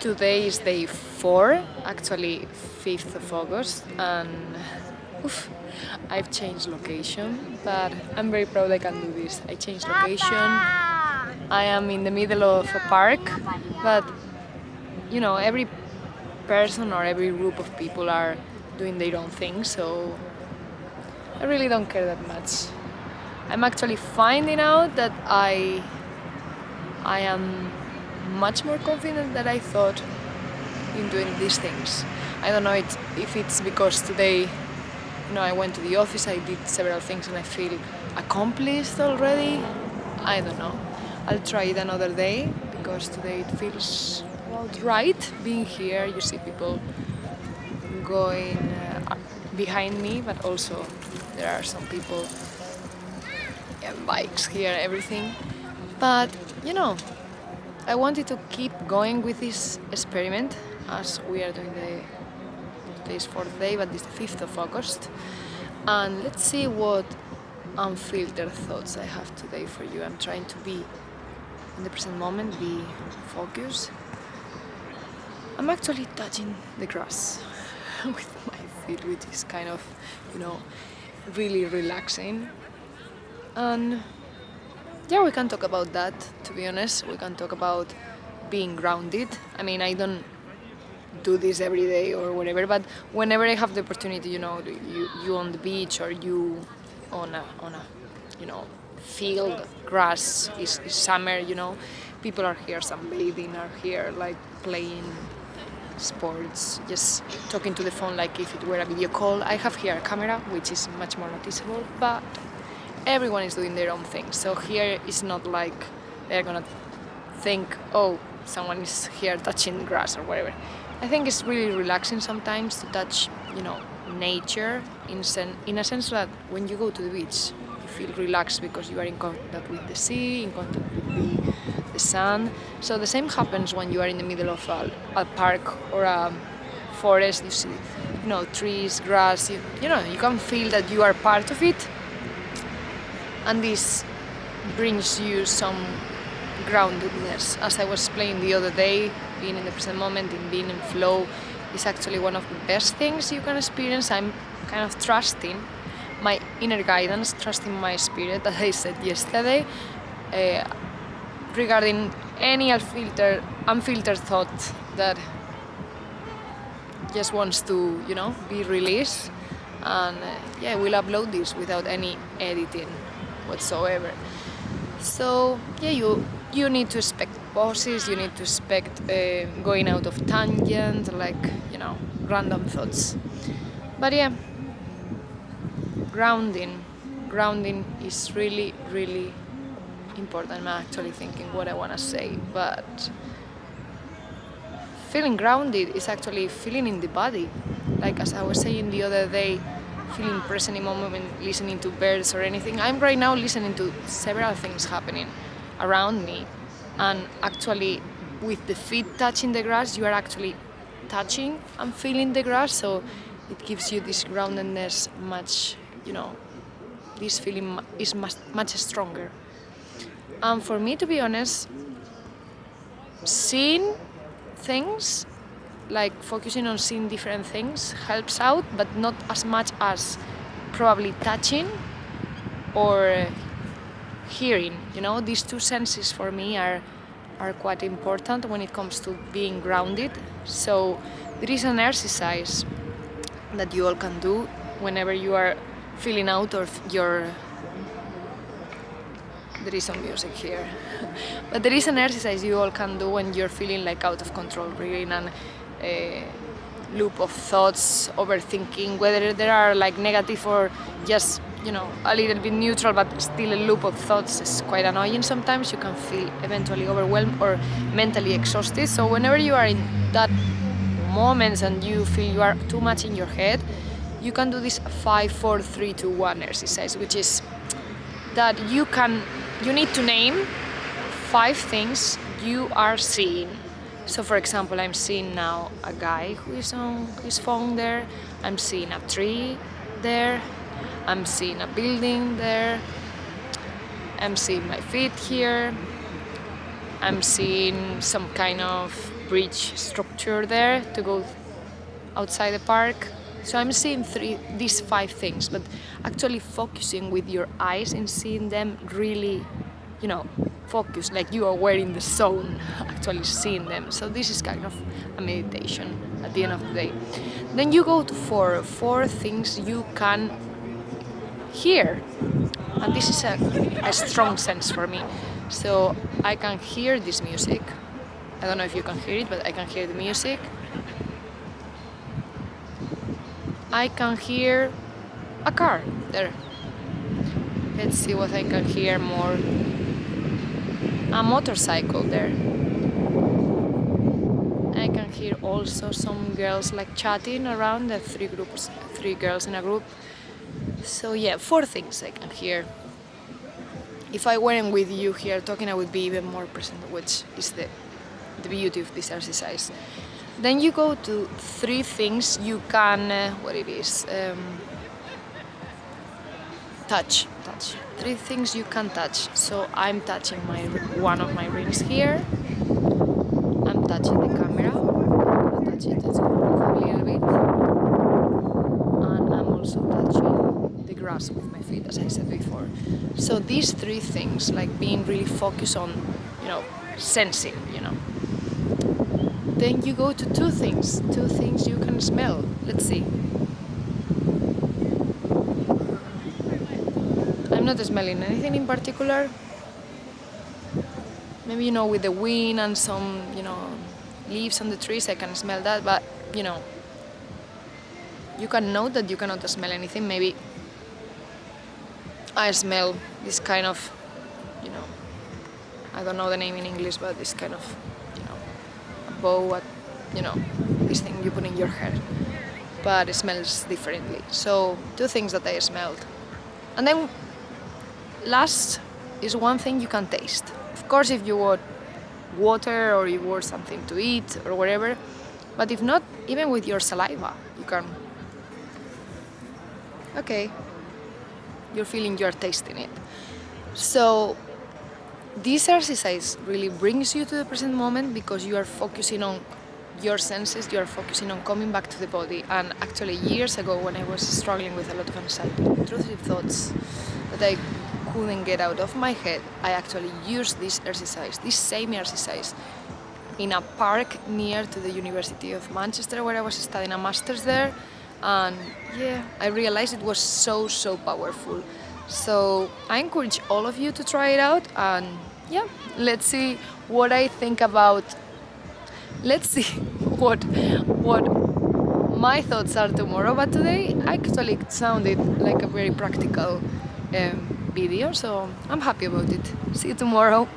Today is day 4, actually 5th of August, and I've changed location, but I'm very proud I can do this. I changed location. I am in the middle of a park, but every person or every group of people are doing their own thing, so I really don't care that much. I'm actually finding out that I am much more confident than I thought in doing these things. I don't know if it's because today, I went to the office, I did several things and I feel accomplished already. I don't know. I'll try it another day because today it feels about right being here. You see people going behind me, but also there are some people and bikes here, everything. But I wanted to keep going with this experiment as we are doing today's 4th day, but this is the 5th of August. And let's see what unfiltered thoughts I have today for you. I'm trying to be in the present moment, be focused. I'm actually touching the grass with my feet, which is kind of, really relaxing. And we can talk about that, to be honest. We can talk about being grounded. I mean, I don't do this every day or whatever, but whenever I have the opportunity, you on the beach or you on a field, grass, is summer, people are here, sunbathing, are here like playing sports, just talking to the phone like if it were a video call. I have here a camera, which is much more noticeable, but everyone is doing their own thing. So here it's not like they're gonna think, oh, someone is here touching the grass or whatever. I think it's really relaxing sometimes to touch, nature in a sense that when you go to the beach, you feel relaxed because you are in contact with the sea, in contact with the sun. So the same happens when you are in the middle of a park or a forest. You see, trees, grass. You can feel that you are part of it. And this brings you some groundedness. As I was explaining the other day, being in the present moment and being in flow is actually one of the best things you can experience. I'm kind of trusting my inner guidance, trusting my spirit, as I said yesterday, regarding any unfiltered thought that just wants to, be released. And we'll upload this without any editing whatsoever. So you need to expect pauses, you need to expect going out of tangent, like random thoughts. But grounding is really, really important. I'm actually thinking what I want to say, but feeling grounded is actually feeling in the body. Like as I was saying the other day, feeling present in moment, listening to birds or anything. I'm right now listening to several things happening around me, and actually with the feet touching the grass, you are actually touching and feeling the grass, so it gives you this groundedness much, this feeling is much stronger. And for me, to be honest, seeing things, like focusing on seeing different things helps out, but not as much as probably touching or hearing. These two senses for me are quite important when it comes to being grounded. So there is an exercise that you all can do whenever you are feeling out of your... There is some music here. But there is an exercise you all can do when you're feeling like out of control, really in a loop of thoughts, overthinking, whether they are like negative or just, a little bit neutral, but still a loop of thoughts is quite annoying sometimes. You can feel eventually overwhelmed or mentally exhausted. So whenever you are in that moments and you feel you are too much in your head, you can do this 5, 4, 3, 2, 1 exercise, which is that you need to name 5 things you are seeing. So for example, I'm seeing now a guy who is on his phone there, I'm seeing a tree there, I'm seeing a building there, I'm seeing my feet here, I'm seeing some kind of bridge structure there to go outside the park. So I'm seeing these 5 things, but actually focusing with your eyes and seeing them really, focus, like you are wearing the zone, actually seeing them. So this is kind of a meditation at the end of the day. Then you go to four things you can hear, and this is a strong sense for me. So I can hear this music. I don't know if you can hear it, but I can hear the music. I can hear a car there. Let's see what I can hear more. A motorcycle there. I can hear also some girls like chatting around, the 3 girls in a group. So yeah, 4 things I can hear. If I weren't with you here talking, I would be even more present, which is the beauty of this exercise. Then you go to 3 things you can, touch. 3 things you can touch. So I'm touching one of my rings here. I'm touching the camera. I'm gonna touch it. It's gonna move a little bit. And I'm also touching the grass with my feet, as I said before. So these 3 things, like being really focused on, sensing, Then you go to 2 things. 2 things you can smell. Let's see. I'm not smelling anything in particular. Maybe, with the wind and some, leaves on the trees, I can smell that. But, you can know that you cannot smell anything. Maybe I smell this kind of, I don't know the name in English, but this kind of, a bow, this thing you put in your hair. But it smells differently. So 2 things that I smelled. And then last is 1 thing you can taste. Of course, if you want water or you want something to eat or whatever, but if not, even with your saliva, you can. Okay, you're tasting it. So this exercise really brings you to the present moment because you are focusing on your senses, you are focusing on coming back to the body. And actually years ago, when I was struggling with a lot of anxiety, intrusive thoughts that I couldn't get out of my head, I actually used this same exercise in a park near to the University of Manchester, where I was studying a master's there. And yeah, I realized it was so powerful. So I encourage all of you to try it out, and yeah, let's see what I think about. Let's see what my thoughts are tomorrow. But today actually it sounded like a very practical video, so I'm happy about it. See you tomorrow.